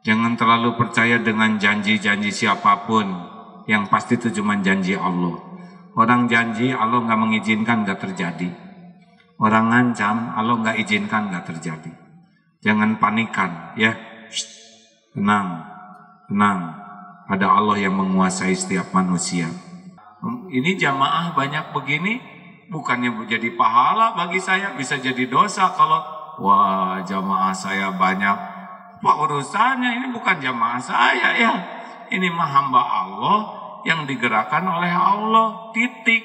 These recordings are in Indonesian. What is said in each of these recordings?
Jangan terlalu percaya dengan janji-janji siapapun, yang pasti itu cuma janji Allah. Orang janji Allah nggak mengizinkan nggak terjadi. Orang ngancam Allah nggak izinkan nggak terjadi. Jangan panikan ya. Tenang, tenang. Ada Allah yang menguasai setiap manusia. Ini jamaah banyak begini, bukannya jadi pahala bagi saya, bisa jadi dosa kalau wah jamaah saya banyak. Pak urusannya ini bukan jamaah saya ya. Ini mah hamba Allah yang digerakkan oleh Allah, titik.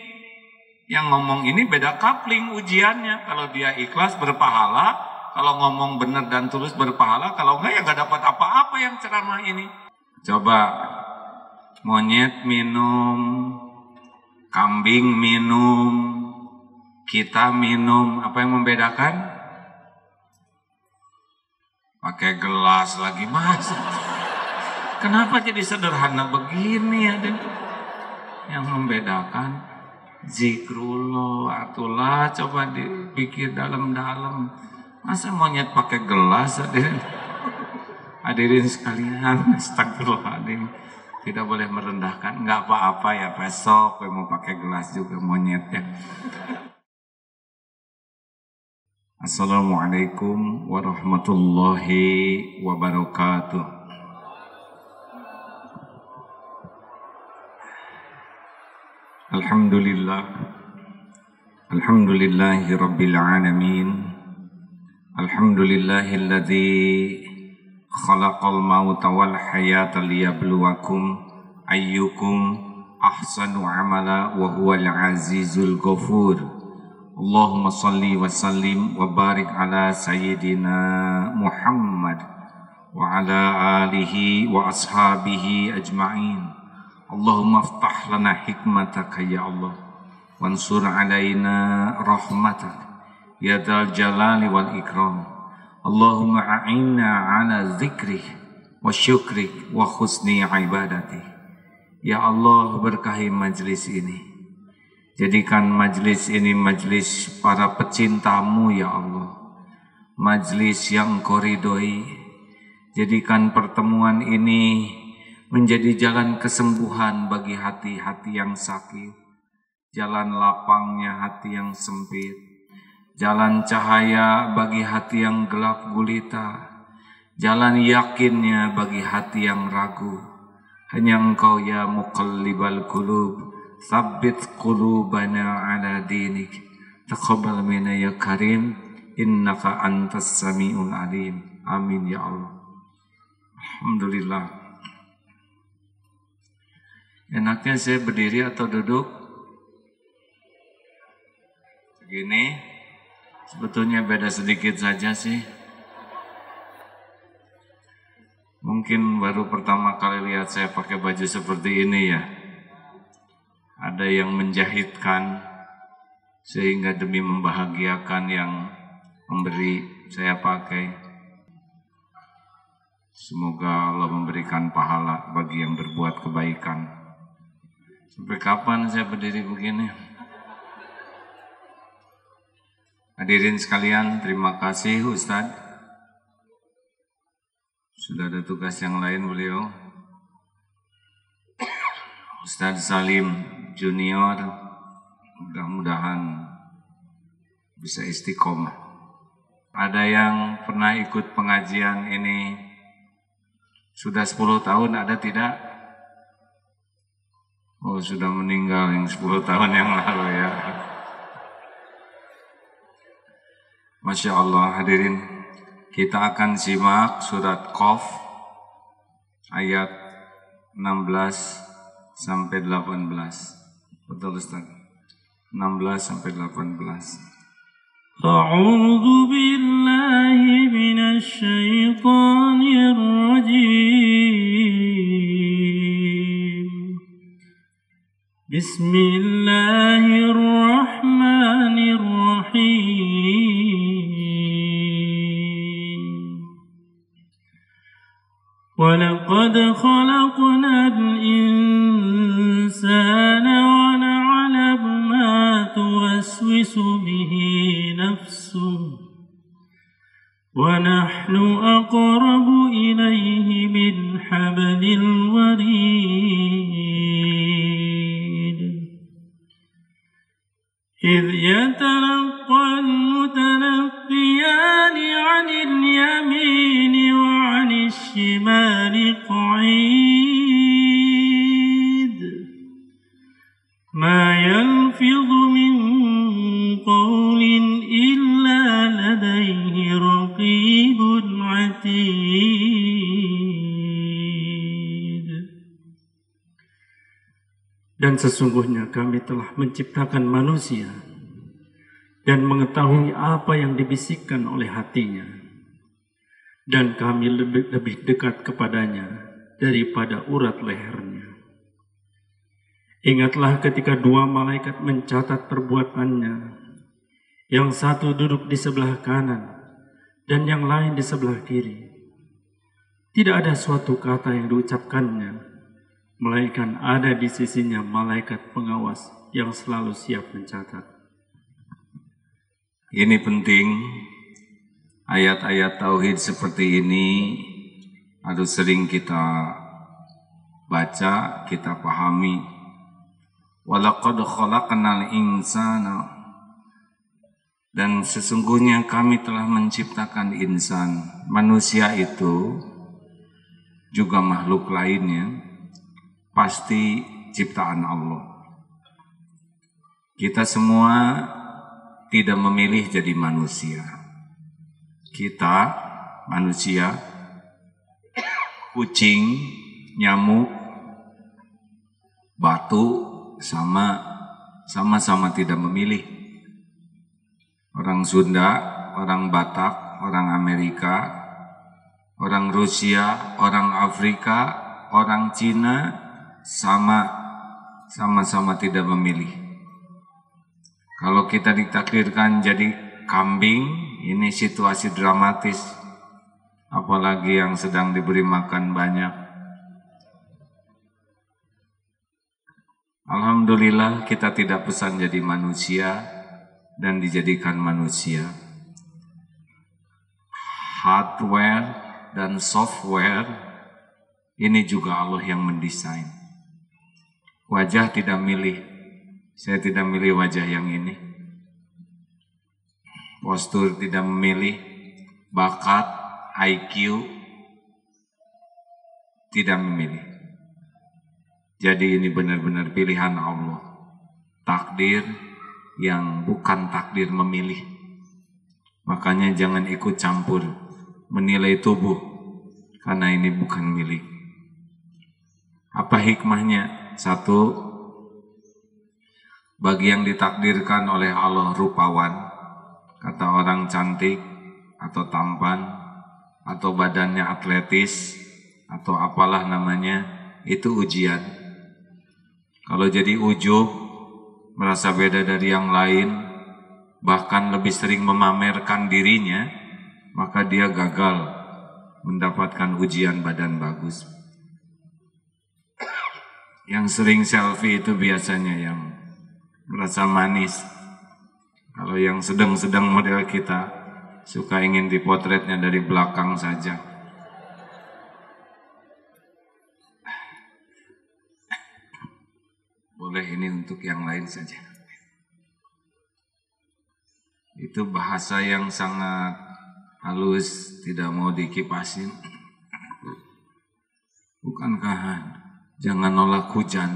Yang ngomong ini beda kapling ujiannya. Kalau dia ikhlas berpahala, kalau ngomong benar dan tulus berpahala, kalau enggak ya enggak dapat apa-apa yang ceramah ini. Coba monyet minum, kambing minum, kita minum, apa yang membedakan? Pakai gelas lagi mas. Kenapa jadi sederhana begini ya? Yang membedakan zikrullah, atulah coba dipikir dalam-dalam. Masa monyet pakai gelas? Hadirin sekalian, astagfirullahaladzim. Tidak boleh merendahkan, nggak apa-apa ya, besok mau pakai gelas juga monyetnya. Assalamualaikum warahmatullahi wabarakatuh. Alhamdulillah, alhamdulillahi rabbil alamin. Alhamdulillahilladzi khalaqal mauta wal hayata liyabluwakum ayyukum ahsanu amala wa huwal azizul ghafur. Allahumma salli wa sallim wa barik ala sayyidina Muhammad wa ala alihi wa ashabihi ajma'in. Allahumma aftah lana hikmataka ya Allah, wansur alaina rahmatak ya dzal jalali wal ikram. Allahumma a'inna ala zikrih wa syukrik wa husni ibadati. Ya Allah, berkahi majlis ini. Jadikan majlis ini majlis para pecintamu ya Allah. Majlis yang Engkau ridhoi. Jadikan pertemuan ini menjadi jalan kesembuhan bagi hati-hati yang sakit, jalan lapangnya hati yang sempit, jalan cahaya bagi hati yang gelap gulita, jalan yakinnya bagi hati yang ragu. Hanya Engkau ya muqallibal qulub, tsabbit qulubana ala dinik, taqabbal minna ya karim, innaka antas samiul alim. Amin ya Allah. Alhamdulillah. Enaknya saya berdiri atau duduk? Begini, sebetulnya beda sedikit saja sih. Mungkin baru pertama kali lihat saya pakai baju seperti ini ya. Ada yang menjahitkan sehingga demi membahagiakan yang memberi saya pakai. Semoga Allah memberikan pahala bagi yang berbuat kebaikan. Sampai kapan saya berdiri begini? Hadirin sekalian, terima kasih Ustadz. Sudah ada tugas yang lain beliau. Ustadz Salim Junior, mudah-mudahan bisa istiqomah. Ada yang pernah ikut pengajian ini sudah 10 tahun, ada tidak? Oh, sudah meninggal yang 10 tahun yang lalu ya. Masya Allah, hadirin. Kita akan simak surat Qaf ayat 16 sampai 18. Betul Ustaz? 16 sampai 18. A'udzu billahi minasy syaithanir rajim. Bismillahirrahmanirrahim. وَلَقَدْ خَلَقْنَا الْإِنسَانَ وَنَعْلَمُ مَا تُوَسْوِسُ بِهِ نَفْسُهُ وَنَحْنُ أَقْرَبُ إِلَيْهِ الشمال قعيد ما يلفظ من قول إلا لديه رقيب عتيد. Dan sesungguhnya kami telah menciptakan manusia dan mengetahui apa yang dibisikkan oleh hatinya, dan kami lebih dekat kepadanya daripada urat lehernya. Ingatlah ketika dua malaikat mencatat perbuatannya, yang satu duduk di sebelah kanan dan yang lain di sebelah kiri. Tidak ada suatu kata yang diucapkannya, melainkan ada di sisinya malaikat pengawas yang selalu siap mencatat. Ini penting, ayat-ayat tauhid seperti ini harus sering kita baca, kita pahami. Walaqad khalaqnal insana, dan sesungguhnya kami telah menciptakan insan. Manusia itu juga makhluk lainnya pasti ciptaan Allah. Kita semua tidak memilih jadi manusia. Kita manusia, kucing, nyamuk, batu sama-sama tidak memilih. Orang Sunda, orang Batak, orang Amerika, orang Rusia, orang Afrika, orang Cina, sama-sama tidak memilih. Kalau kita ditakdirkan jadi kambing, ini situasi dramatis. Apalagi yang sedang diberi makan banyak. Alhamdulillah kita tidak pesan jadi manusia dan dijadikan manusia. Hardware dan software ini juga Allah yang mendesain. Wajah tidak milih, saya tidak milih wajah yang ini. Postur tidak memilih, bakat, IQ tidak memilih. Jadi ini benar-benar pilihan Allah. Takdir yang bukan takdir memilih. Makanya jangan ikut campur menilai tubuh, karena ini bukan milik. Apa hikmahnya? Satu, bagi yang ditakdirkan oleh Allah rupawan, kata orang cantik atau tampan atau badannya atletis atau apalah namanya, itu ujian. Kalau jadi ujub, merasa beda dari yang lain, bahkan lebih sering memamerkan dirinya, maka dia gagal mendapatkan ujian badan bagus. Yang sering selfie itu biasanya yang merasa manis. Kalau yang sedang-sedang model kita suka ingin dipotretnya dari belakang saja. Boleh ini untuk yang lain saja. Itu bahasa yang sangat halus, tidak mau dikipasin. Bukankah jangan nolak hujan.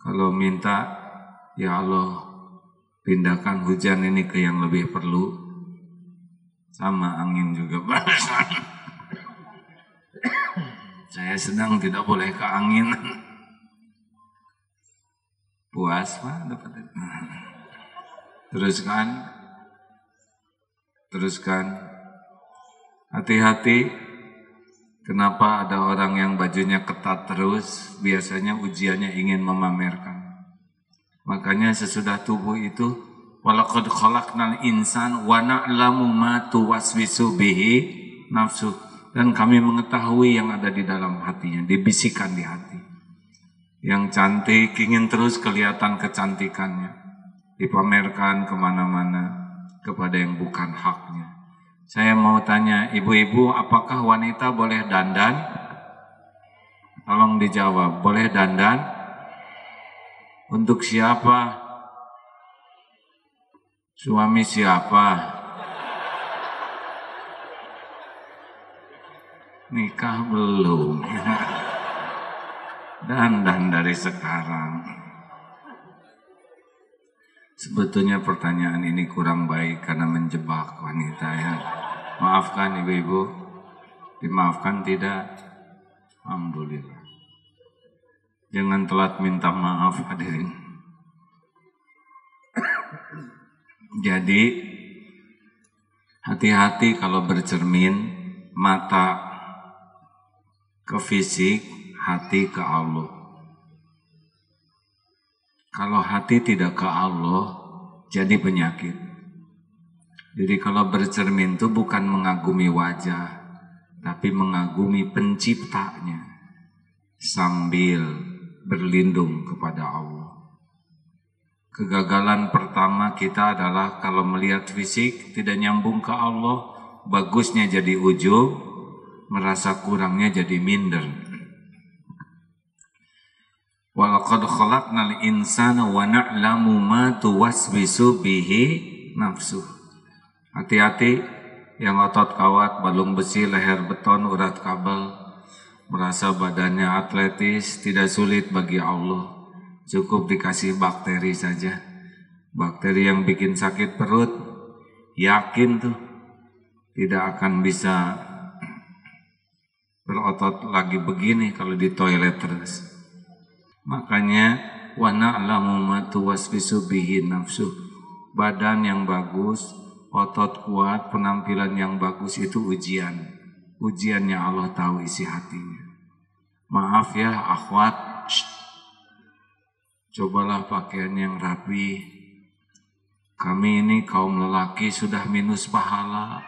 Kalau minta, ya Allah, pindahkan hujan ini ke yang lebih perlu. Sama angin juga balasan. Saya sedang tidak boleh ke angin. Puas Pak dapat. Teruskan. Hati-hati. Kenapa ada orang yang bajunya ketat terus? Biasanya ujiannya ingin memamerkan. Makanya sesudah tubuh itu, walaqad khalaqnal insan wa na'lamu ma tuwaswisu bihi nafsu, dan kami mengetahui yang ada di dalam hatinya, dibisikkan di hati. Yang cantik ingin terus kelihatan kecantikannya, dipamerkan kemana-mana kepada yang bukan haknya. Saya mau tanya, ibu-ibu, apakah wanita boleh dandan? Tolong dijawab, boleh dandan? Untuk siapa? Suami siapa? Nikah belum. Dan dari sekarang. Sebetulnya pertanyaan ini kurang baik karena menjebak wanita ya. Maafkan ibu-ibu. Dimaafkan tidak? Alhamdulillah. Jangan telat minta maaf hadirin. Jadi hati-hati kalau bercermin, mata ke fisik, hati ke Allah. Kalau hati tidak ke Allah, jadi penyakit. Jadi kalau bercermin itu bukan mengagumi wajah, tapi mengagumi penciptanya sambil berlindung kepada Allah. Kegagalan pertama kita adalah kalau melihat fisik tidak nyambung ke Allah, bagusnya jadi ujub, merasa kurangnya jadi minder. Walaqad khalaqnal insana wa na'lamu ma tuwaswisu bihi nafsuh. Hati-hati yang otot kawat, balung besi, leher beton, urat kabel, merasa badannya atletis, tidak sulit bagi Allah. Cukup dikasih bakteri saja. Bakteri yang bikin sakit perut, yakin tuh tidak akan bisa berotot lagi begini kalau di toilet terus. Makanya wa na'lamu ma tuwaswisu bihi nafsuh. Badan yang bagus, otot kuat, penampilan yang bagus itu ujian. Ujiannya Allah tahu isi hatinya. Maaf ya akhwat, cobalah pakaian yang rapi. Kami ini kaum lelaki sudah minus pahala.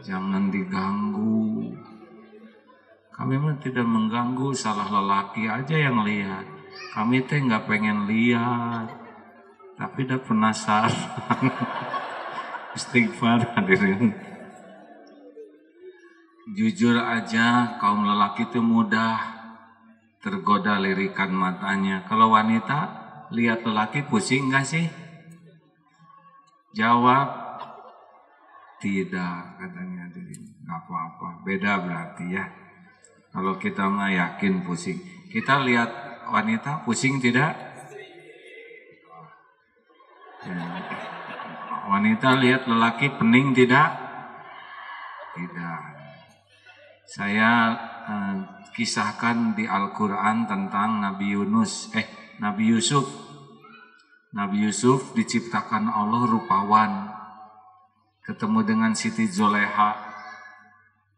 Jangan diganggu. Kami memang tidak mengganggu, salah lelaki aja yang lihat. Kami teh nggak pengen lihat, tapi udah penasaran. Istighfar hadirin. Jujur aja, kaum lelaki itu mudah tergoda lirikan matanya. Kalau wanita lihat lelaki pusing nggak sih? Jawab tidak, katanya nggak apa-apa. Beda berarti ya. Kalau kita mah yakin pusing. Kita lihat wanita pusing tidak? Ya. Wanita lihat lelaki pening tidak? Tidak. Saya kisahkan di Al-Quran tentang Nabi Yusuf. Nabi Yusuf diciptakan Allah rupawan. Ketemu dengan Siti Zoleha.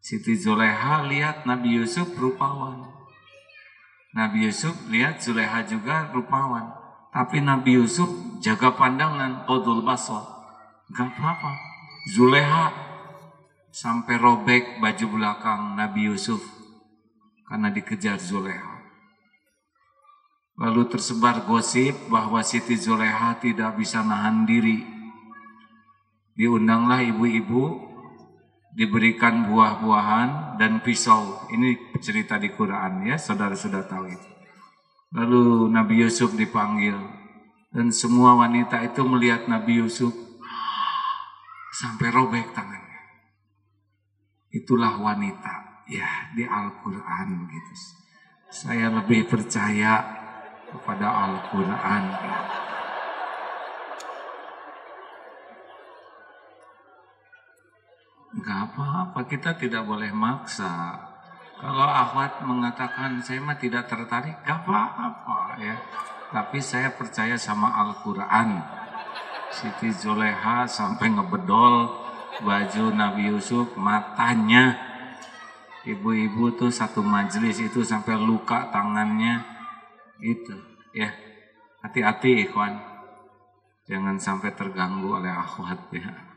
Siti Zoleha lihat Nabi Yusuf rupawan. Nabi Yusuf lihat Zoleha juga rupawan. Tapi Nabi Yusuf jaga pandangan, qadul basar. Gak apa-apa. Zoleha sampai robek baju belakang Nabi Yusuf karena dikejar Zoleha. Lalu tersebar gosip bahwa Siti Zoleha tidak bisa nahan diri. Diundanglah ibu-ibu, diberikan buah-buahan dan pisau. Ini cerita di Quran ya, saudara sudah tahu itu. Lalu Nabi Yusuf dipanggil dan semua wanita itu melihat Nabi Yusuf sampai robek tangannya. Itulah wanita ya di Al-Quran begitu. Saya lebih percaya kepada Al-Quran. Gak apa-apa, kita tidak boleh maksa. Kalau akhwat mengatakan saya mah tidak tertarik, gak apa-apa ya. Tapi saya percaya sama Al-Quran. Siti Zoleha sampai ngebedol baju Nabi Yusuf, matanya. Ibu-ibu tuh satu majelis itu sampai luka tangannya. Itu ya. Hati-hati ikhwan. Jangan sampai terganggu oleh akhwat ya.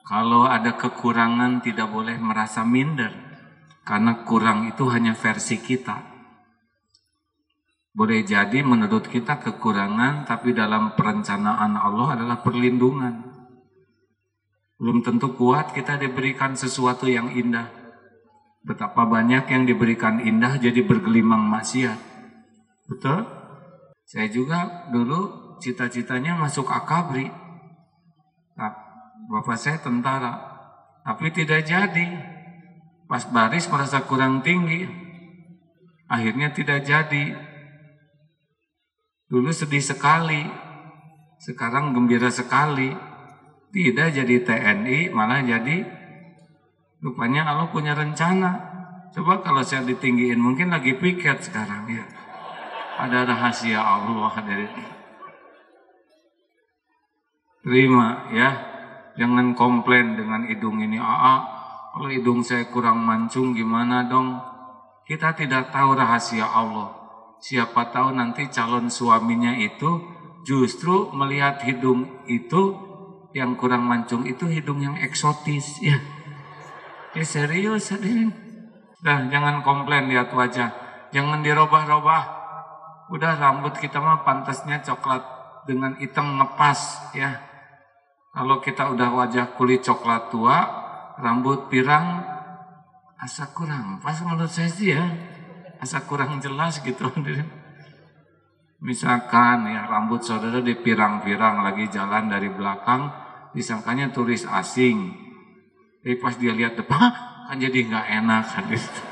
Kalau ada kekurangan tidak boleh merasa minder. Karena kurang itu hanya versi kita. Boleh jadi menurut kita kekurangan, tapi dalam perencanaan Allah adalah perlindungan. Belum tentu kuat kita diberikan sesuatu yang indah. Betapa banyak yang diberikan indah jadi bergelimang maksiat. Betul? Saya juga dulu cita-citanya masuk Akabri. Bapak saya tentara, tapi tidak jadi. Pas baris merasa kurang tinggi, akhirnya tidak jadi. Dulu sedih sekali, sekarang gembira sekali. Tidak jadi TNI, malah jadi, rupanya Allah punya rencana. Coba kalau saya ditinggiin, mungkin lagi piket sekarang ya. Ada rahasia Allah dari itu. Terima ya, jangan komplain dengan hidung ini. Kalau hidung saya kurang mancung gimana dong? Kita tidak tahu rahasia Allah. Siapa tahu nanti calon suaminya itu justru melihat hidung itu yang kurang mancung itu hidung yang eksotis ya. Serius hadirin. Nah, jangan komplain lihat wajah, jangan dirobah-robah. Udah rambut kita mah pantasnya coklat dengan hitam ngepas ya. Kalau kita udah wajah kulit coklat tua, rambut pirang, asa kurang pas menurut saya sih ya, asa kurang jelas gitu. Misalkan ya rambut saudara dipirang-pirang lagi jalan dari belakang, disangkanya turis asing. Tapi pas dia lihat depan, kan jadi nggak enak kan gitu.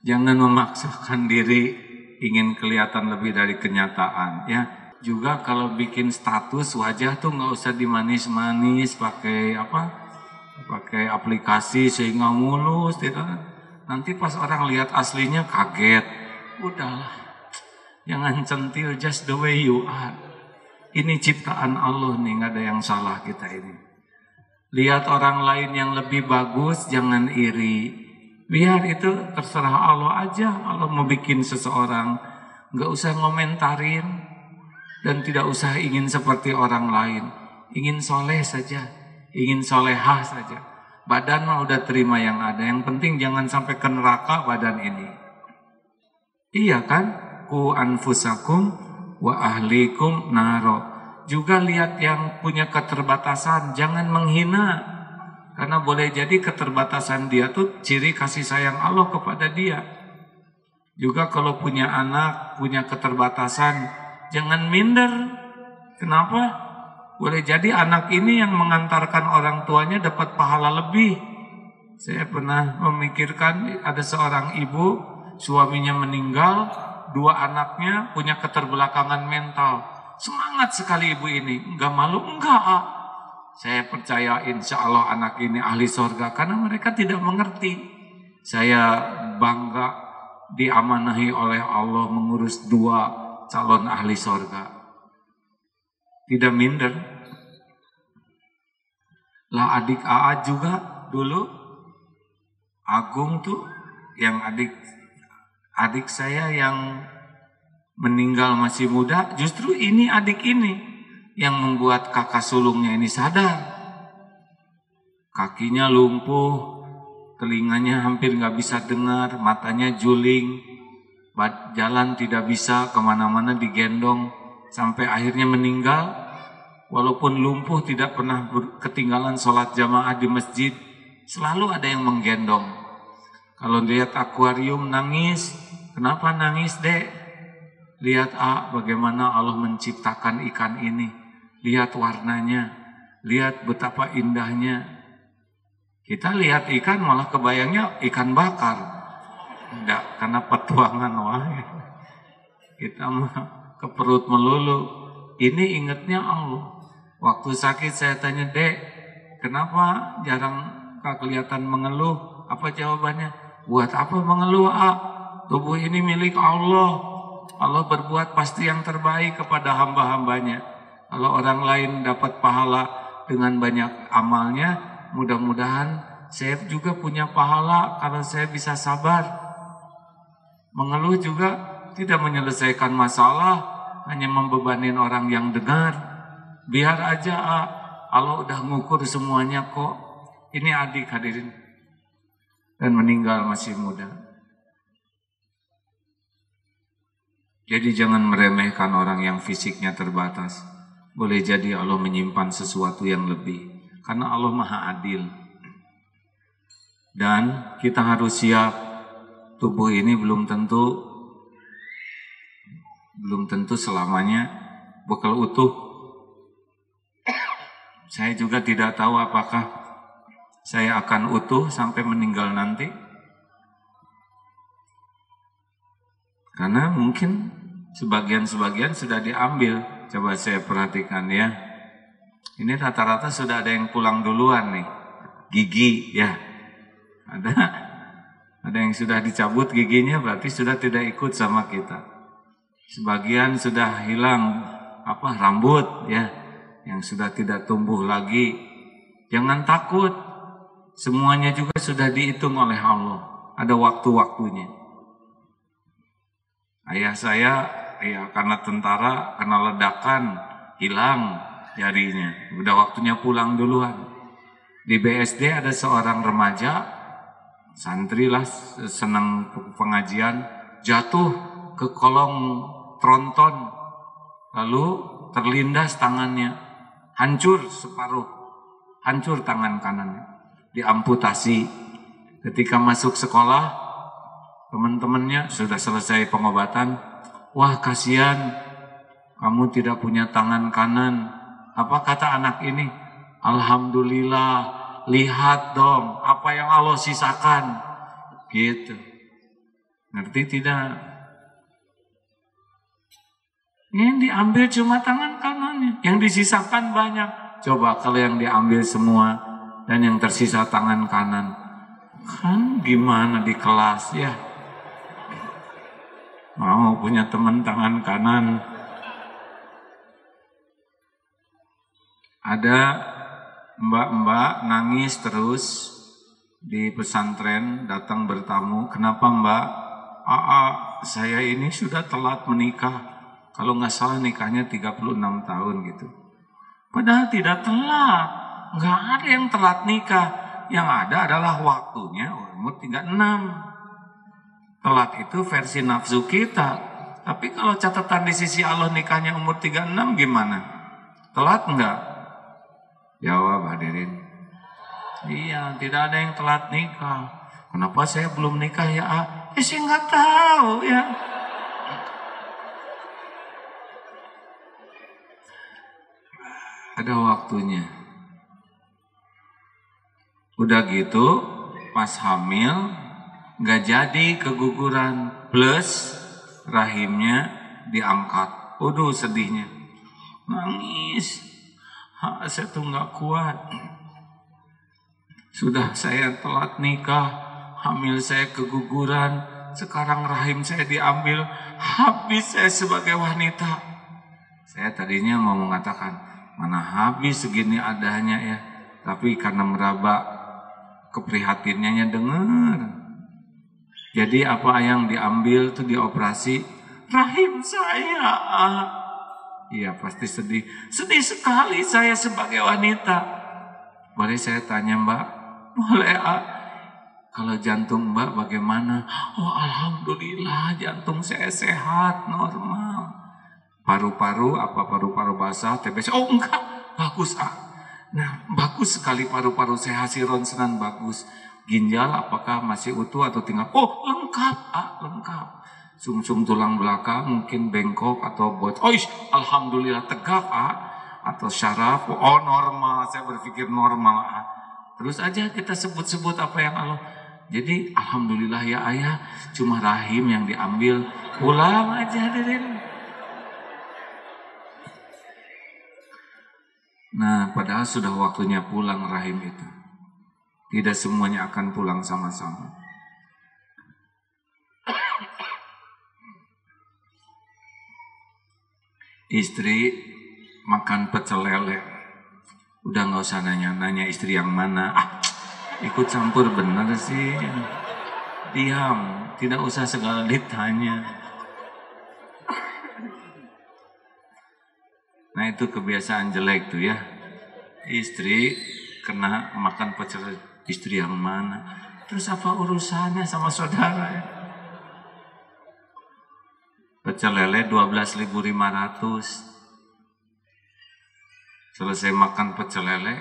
Jangan memaksakan diri ingin kelihatan lebih dari kenyataan ya. Juga kalau bikin status wajah tuh nggak usah dimanis-manis pakai pakai aplikasi sehingga mulus tidak. Nanti pas orang lihat aslinya kaget. Udahlah, jangan centil, just the way you are. Ini ciptaan Allah nih, nggak ada yang salah kita ini. Lihat orang lain yang lebih bagus, jangan iri. Biar itu terserah Allah aja. Allah mau bikin seseorang, nggak usah ngomentarin dan tidak usah ingin seperti orang lain. Ingin soleh saja, ingin solehah saja. Badan mah udah terima yang ada. Yang penting jangan sampai ke neraka badan ini. Iya kan? Ku anfusakum wa ahlikum naro. Juga lihat yang punya keterbatasan, jangan menghina. Karena boleh jadi keterbatasan dia tuh ciri kasih sayang Allah kepada dia. Juga kalau punya anak, punya keterbatasan, jangan minder. Kenapa? Boleh jadi anak ini yang mengantarkan orang tuanya dapat pahala lebih. Saya pernah memikirkan ada seorang ibu, suaminya meninggal, 2 anaknya punya keterbelakangan mental. Semangat sekali ibu ini, enggak malu, enggak. Saya percaya insya Allah anak ini ahli sorga karena mereka tidak mengerti. Saya bangga diamanahi oleh Allah mengurus 2 calon ahli sorga. Tidak minder. Lah adik AA juga dulu, Agung tuh yang adik saya yang meninggal masih muda, justru ini adik ini yang membuat kakak sulungnya ini sadar. Kakinya lumpuh, telinganya hampir nggak bisa dengar, matanya juling, jalan tidak bisa, kemana-mana digendong, sampai akhirnya meninggal. Walaupun lumpuh tidak pernah ketinggalan sholat jamaah di masjid, selalu ada yang menggendong. Kalau lihat akuarium nangis, kenapa nangis dek? Lihat bagaimana Allah menciptakan ikan ini. Lihat warnanya, lihat betapa indahnya. Kita lihat ikan malah kebayangnya ikan bakar. Enggak, karena petualangan wah. Kita mah ke perut melulu. Ini ingatnya Allah. Waktu sakit saya tanya, dek, kenapa jarang kelihatan mengeluh? Apa jawabannya? Buat apa mengeluh? Tubuh ini milik Allah. Allah berbuat pasti yang terbaik kepada hamba-hambanya. Kalau orang lain dapat pahala dengan banyak amalnya, mudah-mudahan saya juga punya pahala kalau saya bisa sabar. Mengeluh juga tidak menyelesaikan masalah, hanya membebanin orang yang dengar. Biar aja Allah udah ngukur semuanya kok. Ini adik hadirin. Dan meninggal masih muda. Jadi jangan meremehkan orang yang fisiknya terbatas. Boleh jadi Allah menyimpan sesuatu yang lebih. Karena Allah Maha Adil. Dan kita harus siap. Tubuh ini belum tentu selamanya bakal utuh. Saya juga tidak tahu apakah saya akan utuh sampai meninggal nanti? Karena mungkin sebagian-sebagian sudah diambil. Coba saya perhatikan ya. Ini rata-rata sudah ada yang pulang duluan nih. Gigi ya. Ada yang sudah dicabut giginya, berarti sudah tidak ikut sama kita. Sebagian sudah hilang rambut ya, yang sudah tidak tumbuh lagi. Jangan takut, semuanya juga sudah dihitung oleh Allah. Ada waktu-waktunya. Ayah saya ya karena tentara, kena ledakan, hilang jarinya. Udah waktunya pulang duluan. Di BSD ada seorang remaja, santri lah, senang pengajian, jatuh ke kolong tronton, lalu terlindas tangannya, hancur separuh, hancur tangan kanannya, diamputasi. Ketika masuk sekolah, teman-temannya sudah selesai pengobatan, wah kasihan, kamu tidak punya tangan kanan. Apa kata anak ini? Alhamdulillah, lihat dong apa yang Allah sisakan. Gitu. Ngerti tidak? Yang diambil cuma tangan kanannya, yang disisakan banyak. Coba kalau yang diambil semua dan yang tersisa tangan kanan, kan gimana di kelas ya? Mau punya teman tangan kanan. Ada mbak-mbak nangis terus di pesantren, datang bertamu. Kenapa mbak? Saya ini sudah telat menikah. Kalau nggak salah nikahnya 36 tahun gitu. Padahal tidak telat. Nggak ada yang telat nikah. Yang ada adalah waktunya umur 36. Telat itu versi nafsu kita. Tapi kalau catatan di sisi Allah nikahnya umur 36 gimana? Telat enggak? Jawab hadirin. Iya, tidak ada yang telat nikah. Kenapa saya belum nikah ya? Saya nggak tahu ya. Ada waktunya. Udah gitu, pas hamil nggak jadi keguguran, plus rahimnya diangkat. Waduh sedihnya, nangis. Saya tuh nggak kuat. Sudah saya telat nikah, hamil saya keguguran, sekarang rahim saya diambil, habis saya sebagai wanita. Saya tadinya mau mengatakan, mana habis segini adanya ya, tapi karena meraba keprihatinannya dengar. Jadi apa yang diambil tuh dioperasi rahim saya. Iya pasti sedih. Sedih sekali saya sebagai wanita. Boleh saya tanya mbak? Boleh. Kalau jantung mbak bagaimana? Oh alhamdulillah jantung saya sehat, normal. Paru-paru, paru-paru basah, TBC? Oh enggak, bagus Nah bagus sekali paru-paru saya, hasil ronsenan bagus. Ginjal apakah masih utuh atau tinggal? Oh lengkap, lengkap. Sumsum tulang belakang mungkin bengkok atau bocor. Oh alhamdulillah tegak atau syaraf. Oh normal, saya berpikir normal. Terus aja kita sebut-sebut apa yang Allah. Jadi alhamdulillah ya ayah, cuma rahim yang diambil. Pulang aja hadirin. Nah padahal sudah waktunya pulang rahim itu. Tidak semuanya akan pulang sama-sama. Istri makan pecel lele. Udah gak usah nanya-nanya istri yang mana. Ikut campur bener sih. Diam, tidak usah segala ditanya. Nah itu kebiasaan jelek tuh ya. Istri kena makan pecel, istri yang mana? Terus apa urusannya sama saudara ya? Pecel lele 12.500. Selesai makan pecel lele,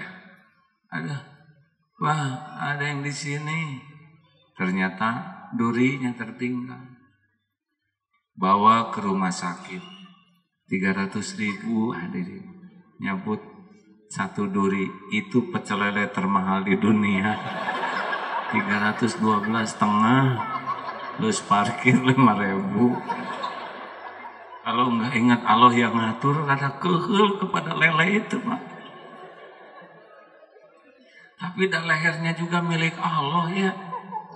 ada yang di sini. Ternyata durinya tertinggal. Bawa ke rumah sakit. 300.000 hadirin. Nyabut satu duri itu pecel lele termahal di dunia. 312,5 plus parkir 5.000. Kalau nggak ingat Allah yang ngatur, rada kehul kepada lele itu, Pak. Tapi dah lehernya juga milik Allah ya.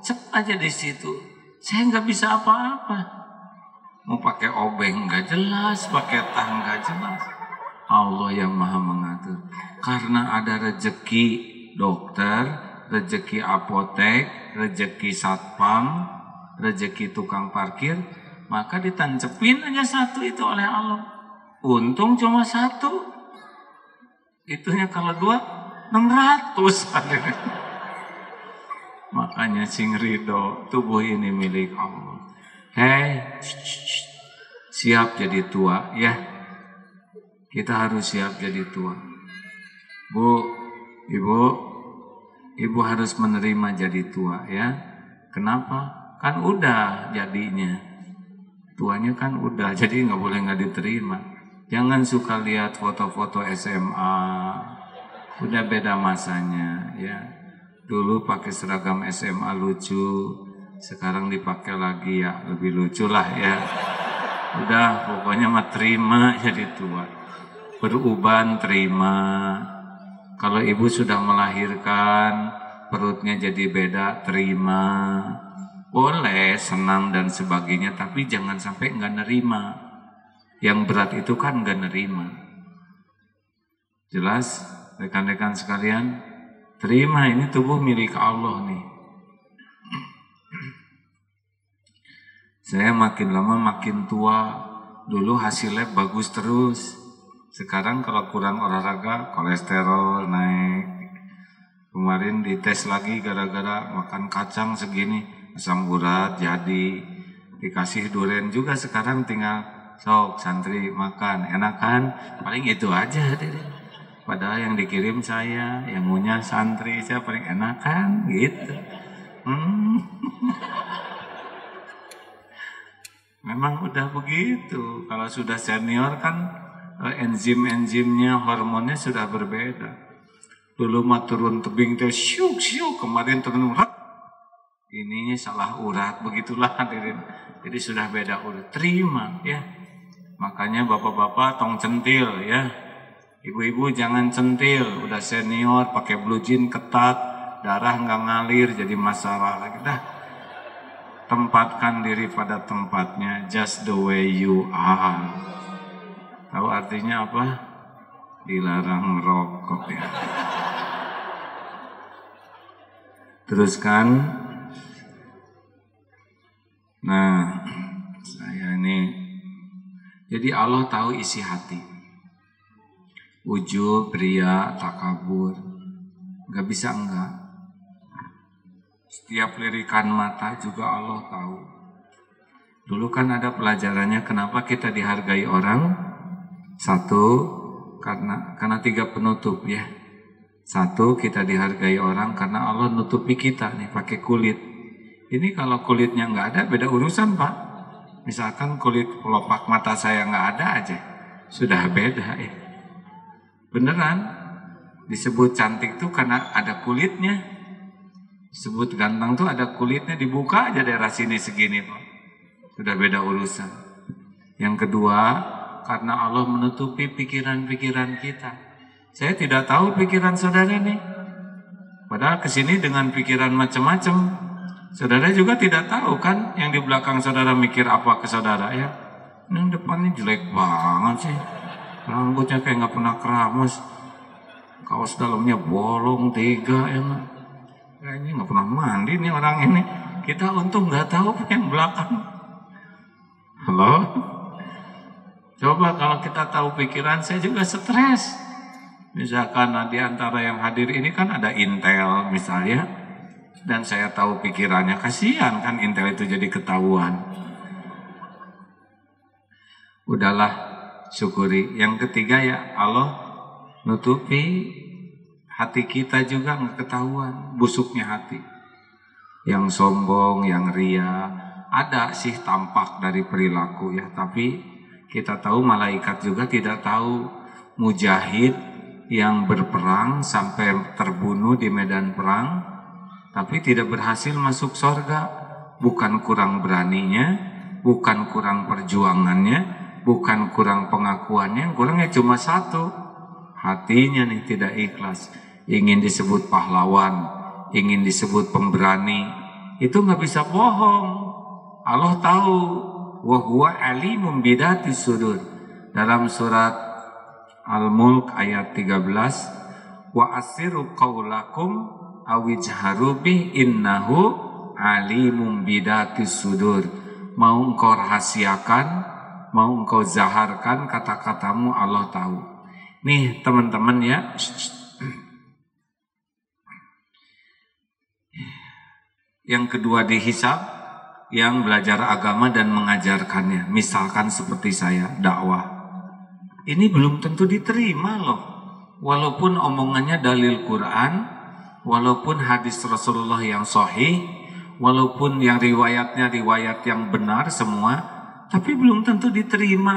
Cep aja di situ. Saya nggak bisa apa-apa. Mau pakai obeng nggak jelas, pakai tang nggak jelas. Allah yang maha mengatur. Karena ada rezeki dokter, rezeki apotek, rezeki satpam, rezeki tukang parkir, maka ditancepin aja satu itu oleh Allah. Untung cuma satu. Itunya kalau 2, 600. Makanya sing ridho, tubuh ini milik Allah. Hei, siap jadi tua ya. Kita harus siap jadi tua. Bu, ibu harus menerima jadi tua ya. Kenapa? Kan udah jadinya. Tuanya kan udah, jadi nggak boleh nggak diterima. Jangan suka lihat foto-foto SMA. Udah beda masanya ya. Dulu pakai seragam SMA lucu, sekarang dipakai lagi ya lebih lucu lah ya. Udah pokoknya mah terima jadi tua. Beruban terima. Kalau ibu sudah melahirkan, perutnya jadi beda, terima. Boleh senang dan sebagainya, tapi jangan sampai nggak nerima. Yang berat itu kan nggak nerima. Jelas, rekan-rekan sekalian, terima ini tubuh milik Allah nih. Saya makin lama makin tua. Dulu hasilnya bagus terus. Sekarang kalau kurang olahraga, kolesterol naik. Kemarin dites lagi gara-gara makan kacang segini, asam urat jadi. Dikasih durian juga sekarang tinggal sok santri makan. Enak kan? Paling itu aja deh. Padahal yang dikirim saya, yang punya santri saya paling enak kan gitu. Memang udah begitu. Kalau sudah senior kan enzim-enzimnya, hormonnya sudah berbeda. Dulu mah turun tebing teh syuk, kemarin turun urat. Ininya salah urat, begitulah hadirin. Jadi sudah beda urat. Terima ya. Makanya bapak-bapak tong centil ya. Ibu-ibu jangan centil, udah senior pakai blue jean ketat, darah nggak ngalir jadi masalah lagi dah. Tempatkan diri pada tempatnya, just the way you are. Tahu artinya apa? Dilarang merokok ya. Teruskan. Nah, saya ini. Jadi Allah tahu isi hati. Ujub, ria, takabur. Gak bisa enggak. Setiap lirikan mata juga Allah tahu. Dulu kan ada pelajarannya kenapa kita dihargai orang. Satu, karena 3 penutup ya. Satu, kita dihargai orang karena Allah nutupi kita nih pakai kulit. Ini kalau kulitnya nggak ada beda urusan Pak. Misalkan kulit pelopak mata saya nggak ada aja, sudah beda ya. Beneran, disebut cantik tuh karena ada kulitnya. Disebut ganteng tuh ada kulitnya, dibuka aja daerah sini segini Pak. Sudah beda urusan. Yang kedua, karena Allah menutupi pikiran-pikiran kita. Saya tidak tahu pikiran saudara nih. Padahal kesini dengan pikiran macam-macam. Saudara juga tidak tahu kan yang di belakang saudara mikir apa ke saudara ya. Yang depannya jelek banget sih. Rambutnya kayak nggak pernah keramas. Kaos dalamnya bolong 3 ya. Kayaknya nggak pernah mandi nih orang ini. Kita untung nggak tahu yang belakang. Halo? Coba kalau kita tahu pikiran, saya juga stres. Misalkan di antara yang hadir ini kan ada Intel misalnya, dan saya tahu pikirannya, kasihan kan Intel itu jadi ketahuan. Udahlah, syukuri. Yang ketiga ya Allah nutupi hati kita juga nggak ketahuan, busuknya hati. Yang sombong, yang ria, ada sih tampak dari perilaku ya, tapi kita tahu malaikat juga tidak tahu. Mujahid yang berperang sampai terbunuh di medan perang, tapi tidak berhasil masuk surga. Bukan kurang beraninya, bukan kurang perjuangannya, bukan kurang pengakuannya, yang kurangnya cuma satu, hatinya nih tidak ikhlas. Ingin disebut pahlawan, ingin disebut pemberani, itu nggak bisa bohong. Allah tahu, wa huwa alimun bidati sudur. Dalam surat Al-Mulk ayat 13, wa asiru qaulakum awijharu bih innahu alimun bidati sudur. Mau engkau rahasiakan, mau engkau zaharkan kata-katamu, Allah tahu. Nih teman-teman ya, yang kedua dihisab, yang belajar agama dan mengajarkannya. Misalkan seperti saya, dakwah. Ini belum tentu diterima loh. Walaupun omongannya dalil Quran, walaupun hadis Rasulullah yang sahih, walaupun yang riwayatnya riwayat yang benar semua, tapi belum tentu diterima.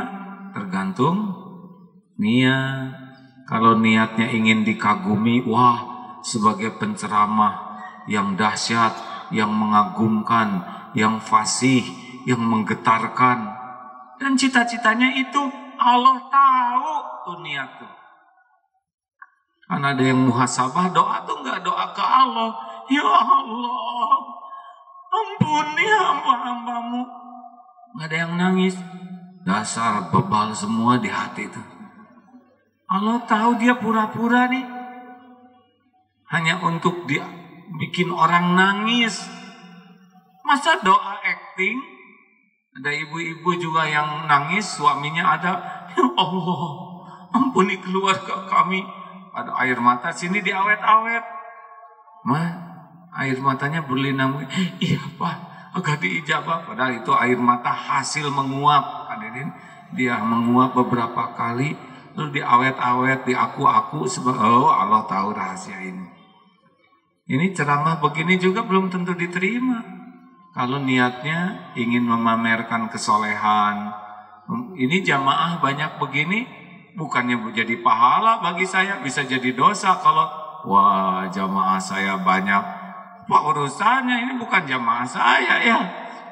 Tergantung niat. Kalau niatnya ingin dikagumi, wah sebagai penceramah yang dahsyat, yang mengagumkan, yang fasih, yang menggetarkan, dan cita-citanya itu Allah tahu tuh niat tuh. Kan ada yang muhasabah, doa tuh nggak doa ke Allah, ya Allah ampuni hamba-hambamu. Nggak ada yang nangis, dasar bebal semua di hati itu. Allah tahu dia pura-pura nih, hanya untuk dia bikin orang nangis. Masa doa acting? Ada ibu-ibu juga yang nangis, suaminya ada, ya Allah ampuni keluarga kami. Ada air mata, sini diawet-awet. Mah, air matanya berlinang. Iya Pak, agak diijabah. Padahal itu air mata hasil menguap. Hadirin, dia menguap beberapa kali, lalu diawet-awet, diaku-aku. Oh Allah tahu rahasia ini. Ini ceramah begini juga belum tentu diterima. Kalau niatnya ingin memamerkan kesolehan, ini jamaah banyak begini, bukannya jadi pahala bagi saya, bisa jadi dosa kalau wah jamaah saya banyak. Pak urusannya ini bukan jamaah saya ya,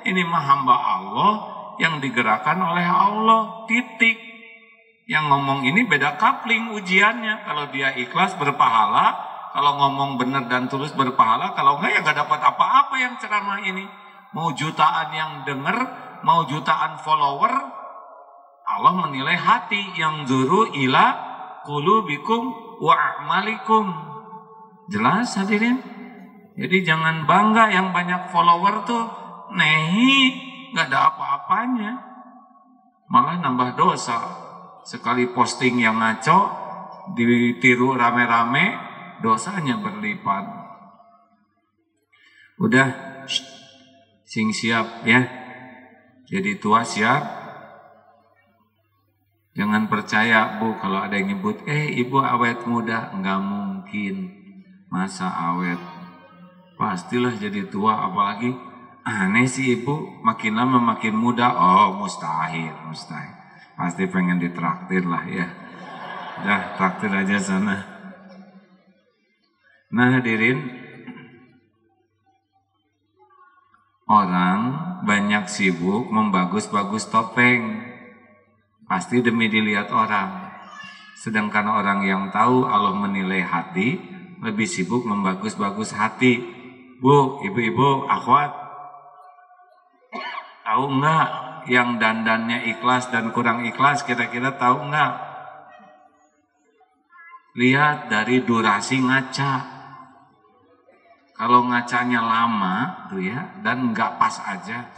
ini mah hamba Allah yang digerakkan oleh Allah, titik. Yang ngomong ini beda kapling ujiannya. Kalau dia ikhlas berpahala, kalau ngomong benar dan tulus berpahala, kalau enggak ya enggak dapat apa-apa yang ceramah ini. Mau jutaan yang denger, mau jutaan follower, Allah menilai hati, yang zuru ila qulubikum wa a'malikum. Jelas hadirin? Jadi jangan bangga yang banyak follower tuh nehi, nggak ada apa-apanya, malah nambah dosa. Sekali posting yang ngaco ditiru rame-rame, dosanya berlipat. Udah, sing siap ya, jadi tua siap. Jangan percaya Bu kalau ada yang nyebut, ibu awet muda, nggak mungkin. Masa awet? Pastilah jadi tua, apalagi aneh sih ibu, makin lama makin muda. Oh mustahil, mustahil. Pasti pengen ditraktir lah ya. Udah traktir aja sana. Nah hadirin, orang banyak sibuk membagus-bagus topeng, pasti demi dilihat orang. Sedangkan orang yang tahu Allah menilai hati, lebih sibuk membagus-bagus hati. Bu, ibu-ibu, akhwat, tahu enggak yang dandannya ikhlas dan kurang ikhlas, kira-kira tahu enggak? Lihat dari durasi ngaca. Kalau ngacanya lama tuh ya, dan enggak pas aja,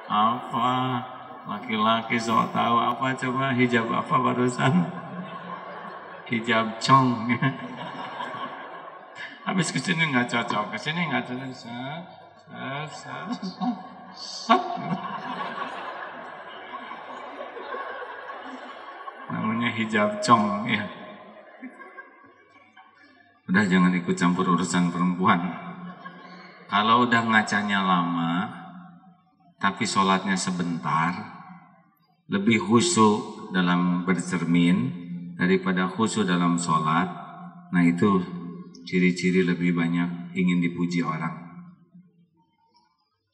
apa laki-laki sok tahu apa, coba hijab apa barusan? Hijab cong. Habis kesini nggak cocok, kesini nggak cocok. Namanya hijab cong ya. Udah Udah jangan ikut campur urusan perempuan. Kalau udah ngacanya lama, tapi sholatnya sebentar, lebih khusyuk dalam bercermin daripada khusyuk dalam sholat. Nah itu ciri-ciri lebih banyak ingin dipuji orang.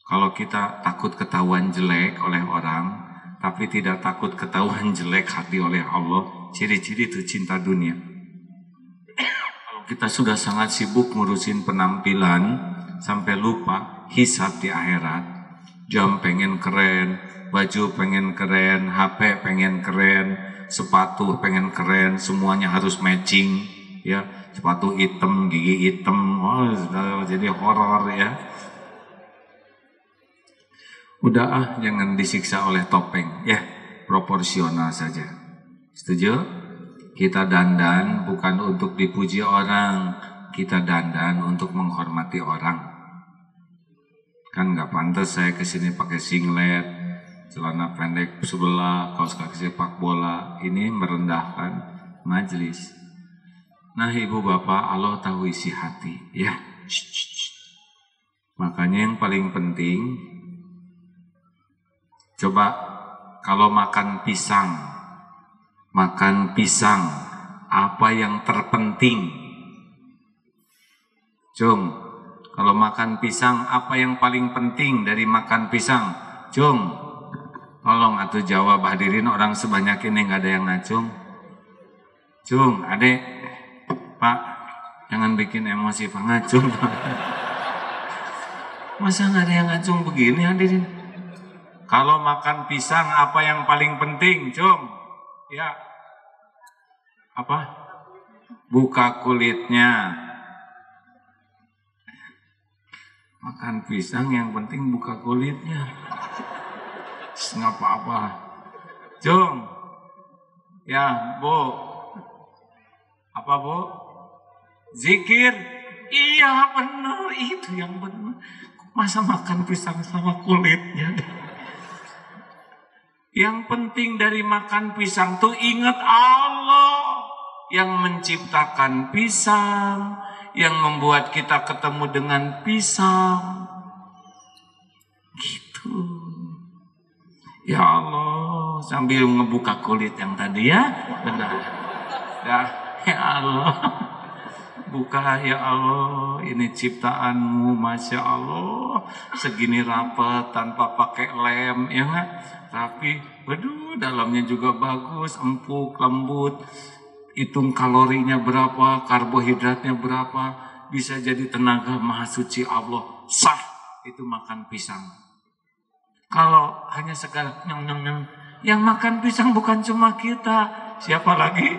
Kalau kita takut ketahuan jelek oleh orang, tapi tidak takut ketahuan jelek hati oleh Allah, ciri-ciri itu cinta dunia. Kalau kita sudah sangat sibuk ngurusin penampilan, sampai lupa hisab di akhirat, jam pengen keren, baju pengen keren, HP pengen keren, sepatu pengen keren, semuanya harus matching, ya, sepatu hitam, gigi hitam, oh, jadi horor ya. Udah jangan disiksa oleh topeng, ya, proporsional saja. Setuju? Kita dandan bukan untuk dipuji orang, kita dandan untuk menghormati orang. Kan nggak pantas saya kesini pakai singlet, celana pendek sebelah, kaos kaki sepak bola. Ini merendahkan majelis. Nah ibu bapak, Allah tahu isi hati, ya. Makanya yang paling penting, coba kalau makan pisang, apa yang terpenting? Cung, kalau makan pisang, apa yang paling penting dari makan pisang? Cung, tolong atuh jawab hadirin, orang sebanyak ini nggak ada yang ngacung. Cung, adek, Pak, jangan bikin emosi Pak, ngacung. Masa nggak ada yang ngacung begini hadirin? Kalau makan pisang, apa yang paling penting, Cung? Ya, apa? Buka kulitnya. Makan pisang yang penting buka kulitnya. Nggak apa-apa. Cung, ya Bu, apa Bu? Zikir? Iya benar, itu yang benar. Masa makan pisang sama kulitnya? Yang penting dari makan pisang tuh ingat Allah yang menciptakan pisang, yang membuat kita ketemu dengan pisang. Gitu. Ya Allah, sambil ngebuka kulit yang tadi ya. Benar. Ya Allah. Buka ya Allah, ini ciptaanmu, Masya Allah. Segini rapat tanpa pakai lem, ya nggak? Tapi, waduh, dalamnya juga bagus, empuk, lembut. Hitung kalorinya berapa, karbohidratnya berapa, bisa jadi tenaga maha suci Allah. Sah, itu makan pisang. Kalau hanya segala nyong, yang makan pisang bukan cuma kita, siapa lagi?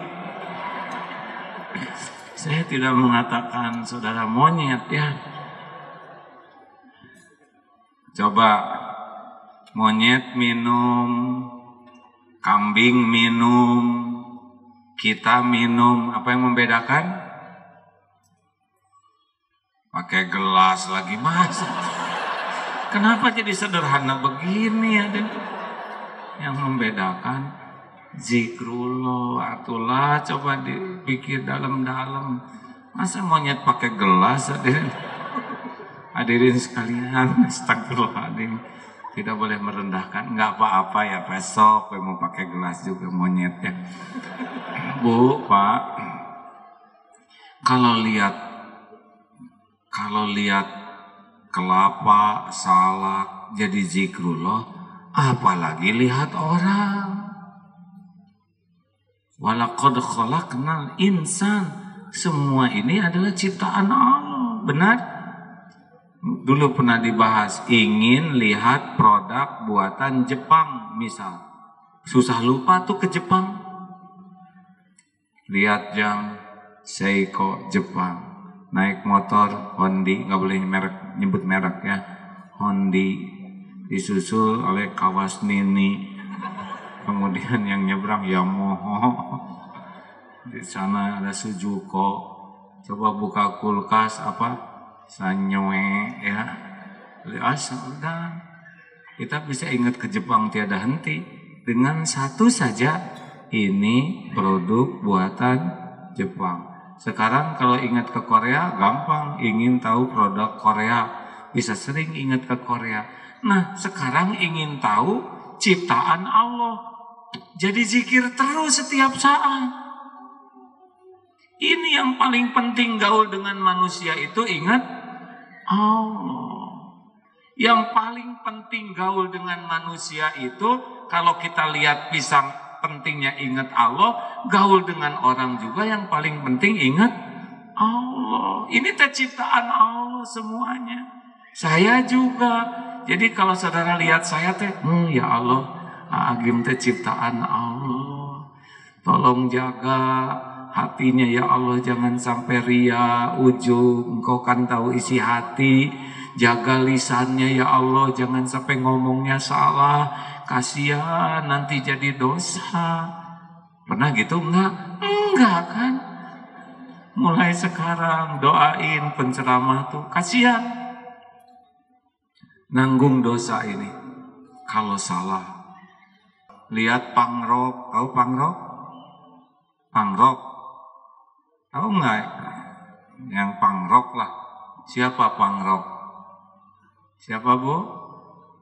Saya tidak mengatakan saudara monyet ya. Coba monyet minum, kambing minum, kita minum, apa yang membedakan? Pakai gelas lagi mas. Kenapa jadi sederhana begini ya? Yang membedakan zikrullah, atulah coba dipikir dalam-dalam. Masa monyet pakai gelas hadirin? Hadirin sekalian, astagfirullahaladzim. Tidak boleh merendahkan, nggak apa-apa ya, besok mau pakai gelas juga monyetnya. Bu, Pak, kalau lihat kelapa, salak jadi zikrullah, apalagi lihat orang. Walaqad khalaqnal insan, semua ini adalah ciptaan Allah, benar? Dulu pernah dibahas, ingin lihat produk buatan Jepang misal, susah lupa tuh ke Jepang. Lihat jam Seiko Jepang, naik motor Hondi, nggak boleh nyebut merek ya, Hondi, disusul oleh Kawasnini, kemudian yang nyebrang Yamaha, di sana ada Suzuko. Coba buka kulkas apa? Sanyoe ya. Udah. Kita bisa ingat ke Jepang tiada henti dengan satu saja, ini produk buatan Jepang. Sekarang kalau ingat ke Korea gampang, ingin tahu produk Korea, bisa sering ingat ke Korea. Nah, sekarang ingin tahu ciptaan Allah. Jadi zikir terus setiap saat. Ini yang paling penting gaul dengan manusia itu, ingat Allah. Yang paling penting gaul dengan manusia itu, kalau kita lihat pisang pentingnya ingat Allah, gaul dengan orang juga yang paling penting ingat Allah. Ini teh ciptaan Allah semuanya. Saya juga. Jadi kalau saudara lihat saya teh, ya Allah, Agim teh ciptaan Allah. Tolong jaga hatinya ya Allah, jangan sampai ria, ujub. Engkau kan tahu isi hati. Jaga lisannya ya Allah, jangan sampai ngomongnya salah. Kasihan nanti jadi dosa. Pernah gitu enggak? Enggak kan? Mulai sekarang doain penceramah tuh, kasihan nanggung dosa ini. Kalau salah, lihat pangrok, tahu pangrok? Pangrok, tahu enggak? Yang pangrok lah. Siapa pangrok? Siapa bu?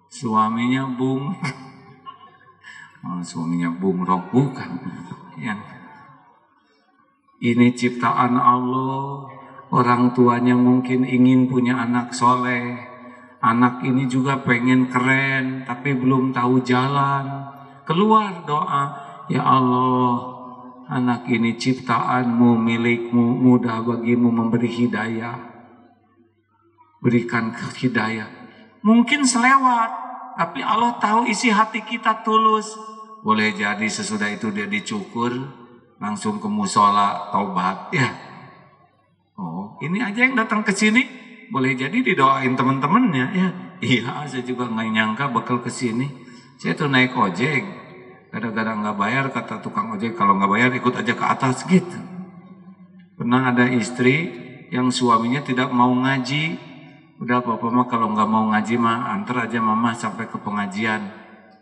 Suaminya Bung. Suaminya Bung Rok, bukan. Yang ini ciptaan Allah. Orang tuanya mungkin ingin punya anak soleh. Anak ini juga pengen keren, tapi belum tahu jalan. Keluar doa, ya Allah, anak ini ciptaanmu, milikmu, mudah bagimu memberi hidayah. Berikan hidayah. Mungkin selewat, tapi Allah tahu isi hati kita tulus. Boleh jadi sesudah itu dia dicukur, langsung ke musola, taubat. Ya, oh ini aja yang datang ke sini, boleh jadi didoain teman-temannya. Ya, iya, saya juga nggak nyangka bakal ke sini. Saya tuh naik ojek, gara-gara nggak bayar, kata tukang ojek kalau nggak bayar ikut aja ke atas gitu. Pernah ada istri yang suaminya tidak mau ngaji. Udah Bapak mah kalau nggak mau ngaji mah antar aja mama sampai ke pengajian.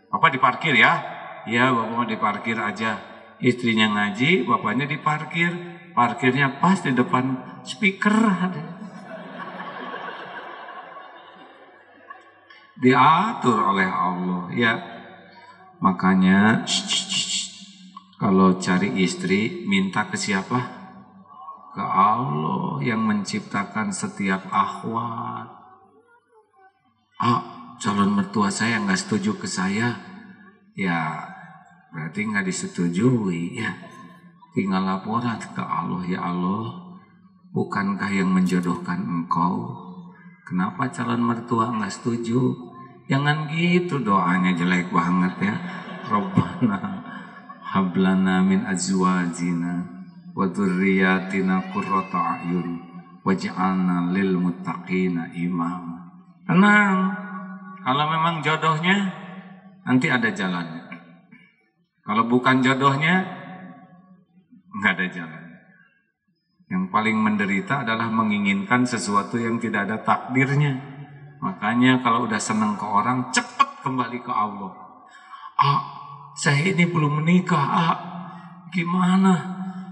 Bapak diparkir ya? Ya Bapak mah diparkir aja. Istrinya ngaji, bapaknya diparkir. Parkirnya pas di depan speaker. Diatur oleh Allah ya. Makanya kalau cari istri minta ke siapa? Ke Allah yang menciptakan setiap ahwal. Calon mertua saya nggak setuju ke saya, ya berarti nggak disetujui ya. Tinggal laporan ke Allah, ya Allah, bukankah yang menjodohkan engkau? Kenapa calon mertua nggak setuju? Jangan gitu, doanya jelek banget ya. Rabbana hablana min azwajina wa dzurriyyatina qurrata a'yun waj'alna lil muttaqina imama. Tenang, kalau memang jodohnya nanti ada jalannya. Kalau bukan jodohnya nggak ada jalan. Yang paling menderita adalah menginginkan sesuatu yang tidak ada takdirnya. Makanya kalau udah seneng ke orang, cepat kembali ke Allah. Saya ini belum menikah, gimana?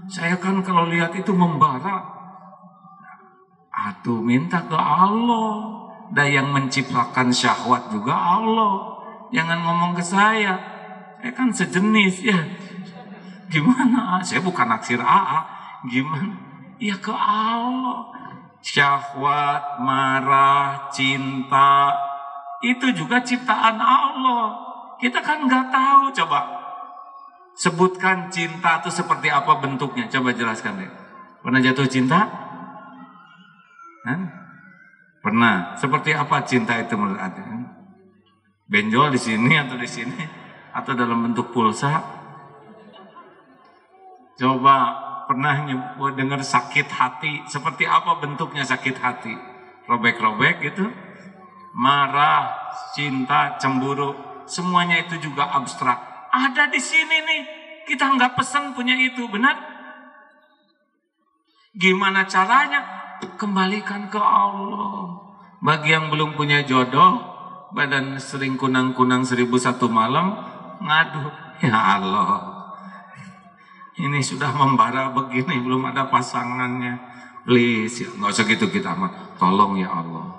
Saya kan kalau lihat itu membara. Atuh minta ke Allah. Dan yang menciptakan syahwat juga Allah. Jangan ngomong ke saya. Saya kan sejenis ya. Gimana? Saya bukan naksir Gimana? Ya ke Allah. Syahwat, marah, cinta, itu juga ciptaan Allah. Kita kan nggak tahu. Coba sebutkan cinta itu seperti apa bentuknya. Coba jelaskan deh. Pernah jatuh cinta? Pernah. Seperti apa cinta itu menurut Anda? Benjol di sini atau di sini? Atau dalam bentuk pulsa? Coba pernah dengar sakit hati? Seperti apa bentuknya sakit hati? Robek-robek gitu? Marah, cinta, cemburu, semuanya itu juga abstrak. Ada di sini nih, kita nggak pesan punya itu, benar? Gimana caranya? Kembalikan ke Allah. Bagi yang belum punya jodoh, badan sering kunang-kunang 1001 malam, ngadu, ya Allah. Ini sudah membara begini, belum ada pasangannya. Please, ya, nggak usah gitu kita mah. Tolong ya Allah.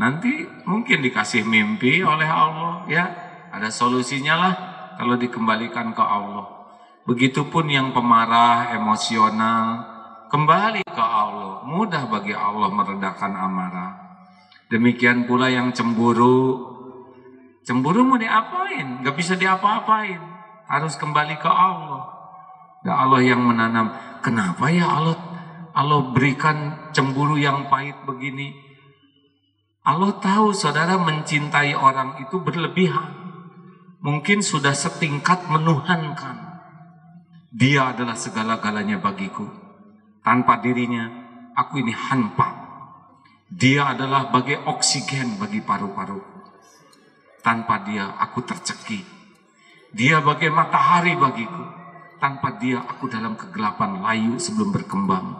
Nanti mungkin dikasih mimpi oleh Allah, ya. Ada solusinya lah kalau dikembalikan ke Allah. Begitupun yang pemarah, emosional, kembali ke Allah. Mudah bagi Allah meredakan amarah. Demikian pula yang cemburu. Cemburu mau diapain? Gak bisa diapa-apain. Harus kembali ke Allah. Dan Allah yang menanam. Kenapa ya Allah berikan cemburu yang pahit begini? Allah tahu saudara mencintai orang itu berlebihan. Mungkin sudah setingkat menuhankan. Dia adalah segala-galanya bagiku. Tanpa dirinya, aku ini hampa. Dia adalah bagai oksigen bagi paru-paruku. Tanpa dia, aku tercekik. Dia bagai matahari bagiku. Tanpa dia, aku dalam kegelapan layu sebelum berkembang.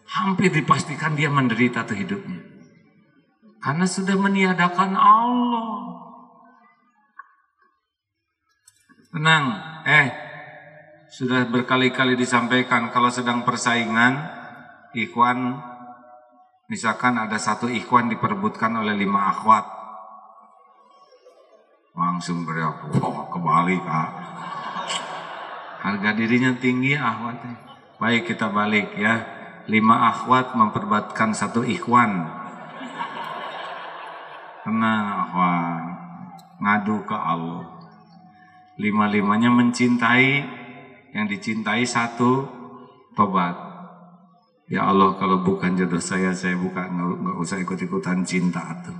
Hampir dipastikan dia menderita tuh hidupnya. Karena sudah meniadakan Allah. Tenang, sudah berkali-kali disampaikan kalau sedang persaingan, ikhwan, misalkan ada satu ikhwan diperebutkan oleh 5 akhwat. Langsung beriak, kebalik Kak. Harga dirinya tinggi akhwatnya. Baik kita balik ya. 5 akhwat memperebutkan satu ikhwan. Tenang akhwat, ngadu ke Allah. 5-5-nya mencintai, yang dicintai satu, tobat. Ya Allah, kalau bukan jodoh saya bukan, nggak usah ikut-ikutan cinta tuh.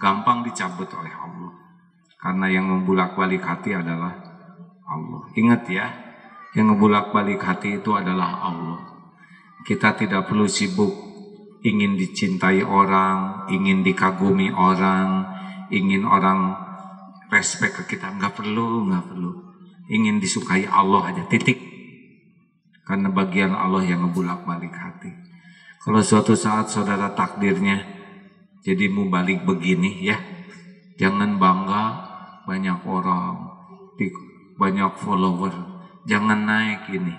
Gampang dicabut oleh Allah. Karena yang membulak-balik hati adalah Allah. Ingat ya, yang ngebulak-balik hati itu adalah Allah. Kita tidak perlu sibuk ingin dicintai orang, ingin dikagumi orang, ingin orang respect ke kita. Nggak perlu. Ingin disukai Allah aja, titik. Karena bagian Allah yang ngebulak-balik hati. Kalau suatu saat saudara takdirnya jadi mubalik begini ya, jangan bangga banyak orang, banyak follower, jangan naik ini.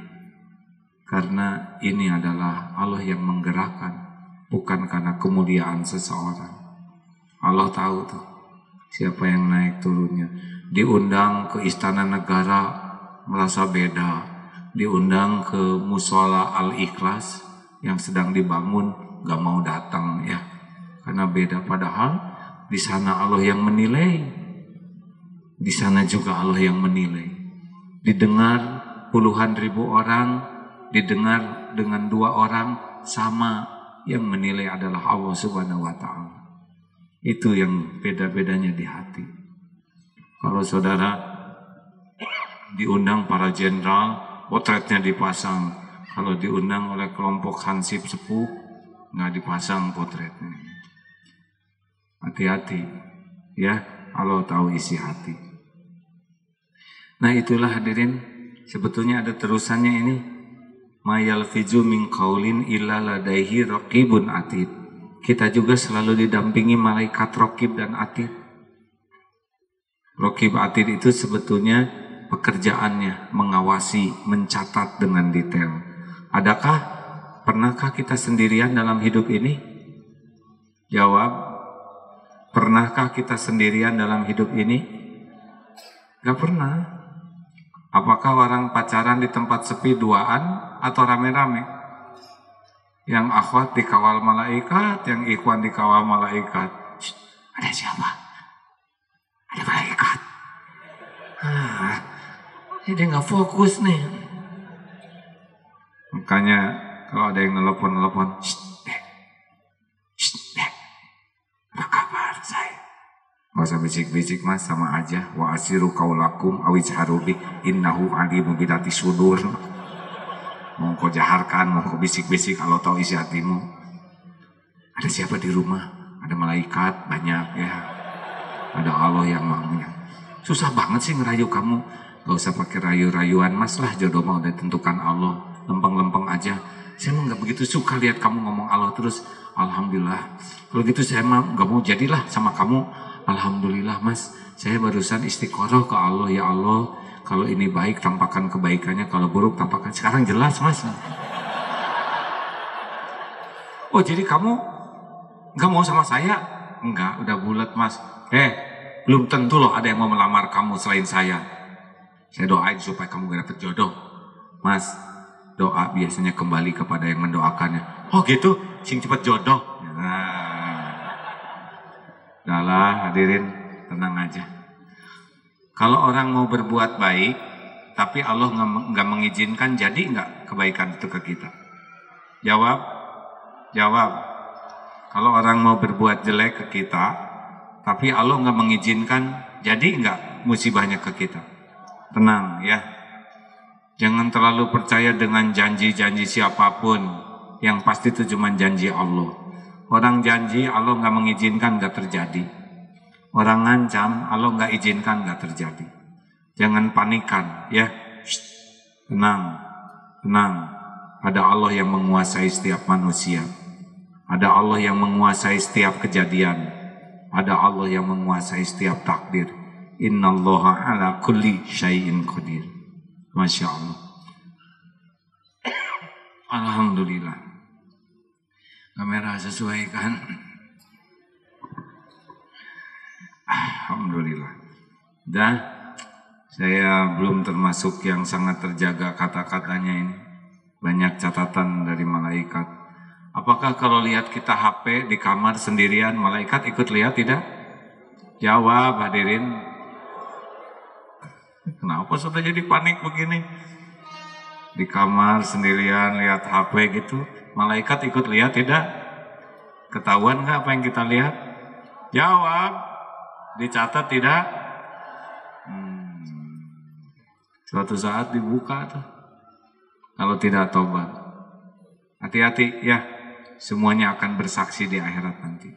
Karena ini adalah Allah yang menggerakkan, bukan karena kemuliaan seseorang. Allah tahu tuh siapa yang naik turunnya. Diundang ke istana negara merasa beda, diundang ke musola Al-Ikhlas yang sedang dibangun gak mau datang ya, karena beda. Padahal di sana Allah yang menilai, di sana juga Allah yang menilai. Didengar puluhan ribu orang, didengar dengan 2 orang, sama yang menilai adalah Allah Subhanahu wa Ta'ala. Itu yang beda-bedanya di hati. Kalau saudara diundang para jenderal, potretnya dipasang. Kalau diundang oleh kelompok hansip sepuh, nggak dipasang potretnya. Hati-hati, ya. Allah tahu isi hati. Nah itulah hadirin, sebetulnya ada terusannya ini. Ma yalfizu min qaulin illa ladaihi raqibun atid. Kita juga selalu didampingi malaikat raqib dan atid. Raqib atid itu sebetulnya pekerjaannya mengawasi, mencatat dengan detail. Pernahkah kita sendirian dalam hidup ini? Jawab, pernahkah kita sendirian dalam hidup ini? Gak pernah. Apakah orang pacaran di tempat sepi duaan atau rame-rame? Yang akhwat dikawal malaikat, yang ikhwan dikawal malaikat. Ada siapa? Ada malaikat. Dia nggak fokus nih. Makanya kalau ada yang nelpon, apa kabar saya? Gak usah bisik-bisik mas, sama aja. Wa asiru kaulakum awijharubi innahu alimu bidati sudur. Mau kau jaharkan, mau kau bisik-bisik, kalau tahu isi hatimu. Ada siapa di rumah? Ada malaikat banyak ya. Ada Allah yang maunya. Susah banget sih ngerayu kamu. Gak usah pakai rayu-rayuan mas lah, jodoh mau udah ditentukan Allah. Lempeng-lempeng aja. Saya mah gak begitu suka lihat kamu ngomong Allah terus. Alhamdulillah. Kalau gitu saya mah gak mau jadilah sama kamu. Alhamdulillah mas, saya barusan istiqoroh ke Allah, ya Allah, kalau ini baik tampakkan kebaikannya, kalau buruk tampakkan. Sekarang jelas mas. Oh jadi kamu nggak mau sama saya? Enggak, udah bulat mas. Belum tentu loh ada yang mau melamar kamu selain saya. Saya doain supaya kamu gak dapet jodoh. Mas, doa biasanya kembali kepada yang mendoakannya. Oh gitu, sing cepet jodoh. Udahlah hadirin, tenang aja. Kalau orang mau berbuat baik, tapi Allah nggak mengizinkan, jadi nggak kebaikan itu ke kita? Jawab. Kalau orang mau berbuat jelek ke kita, tapi Allah nggak mengizinkan, jadi nggak musibahnya ke kita? Tenang ya. Jangan terlalu percaya dengan janji-janji siapapun, yang pasti itu cuma janji Allah. Orang janji Allah nggak mengizinkan nggak terjadi. Orang ngancam Allah nggak izinkan nggak terjadi. Jangan panikan ya. Tenang. Ada Allah yang menguasai setiap manusia. Ada Allah yang menguasai setiap kejadian. Ada Allah yang menguasai setiap takdir. Innallaha ala kulli syai'in qadir. Masya Allah. Alhamdulillah. Kamera sesuaikan. Alhamdulillah. Saya belum termasuk yang sangat terjaga kata-katanya ini. Banyak catatan dari malaikat. Apakah kalau lihat kita HP di kamar sendirian, malaikat ikut lihat tidak? Jawab hadirin. Kenapa sudah jadi panik begini? Di kamar sendirian lihat HP gitu, malaikat ikut lihat tidak? Ketahuan nggak apa yang kita lihat? Jawab. Dicatat tidak? Suatu saat dibuka tuh. Kalau tidak tobat, hati-hati ya. Semuanya akan bersaksi di akhirat nanti.